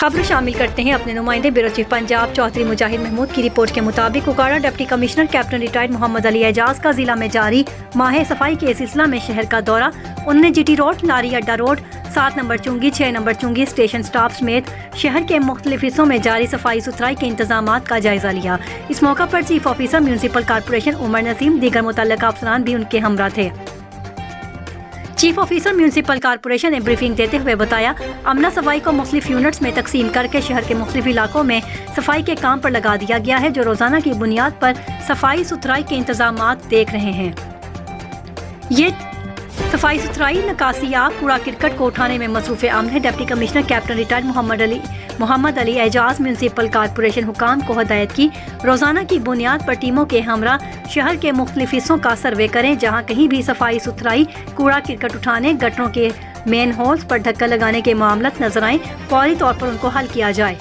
خبر شامل کرتے ہیں اپنے نمائندے بیورو چیف پنجاب چودھری مجاہد محمود کی رپورٹ کے مطابق Okara deputy commissioner captain retired Muhammad Ali Ijaz کا ضلع میں جاری ماہ صفائی کے سلسلہ میں شہر کا دورہ۔ انہوں نے جی ٹی روڈ، لاری اڈا روڈ، 7 نمبر چنگی، 6 نمبر چنگی اسٹیشن سٹاپ سمیت شہر کے مختلف حصوں میں جاری صفائی ستھرائی کے انتظامات کا جائزہ لیا۔ اس موقع پر چیف آفیسر میونسپل کارپوریشن عمر نسیم دیگر متعلقہ افسران بھی ان کے ہمراہ تھے۔ چیف آفیسر میونسپل کارپوریشن نے بریفنگ دیتے ہوئے بتایا، عملہ صفائی کو مختلف یونٹس میں تقسیم کر کے شہر کے مختلف علاقوں میں صفائی کے کام پر لگا دیا گیا ہے، جو روزانہ کی بنیاد پر صفائی ستھرائی کے انتظامات دیکھ رہے ہیں۔ یہ صفائی ستھرائی، نکاسی آب، کوڑا کرکٹ کو اٹھانے میں مصروف عمل ہے۔ Deputy commissioner captain retired Muhammad Ali اعجاز میونسپل کارپوریشن حکام کو ہدایت کی، روزانہ کی بنیاد پر ٹیموں کے ہمراہ شہر کے مختلف حصوں کا سروے کریں، جہاں کہیں بھی صفائی ستھرائی، کوڑا کرکٹ اٹھانے، گٹروں کے مین ہولز پر ڈھکن لگانے کے معاملات نظر آئیں، فوری طور پر ان کو حل کیا جائے۔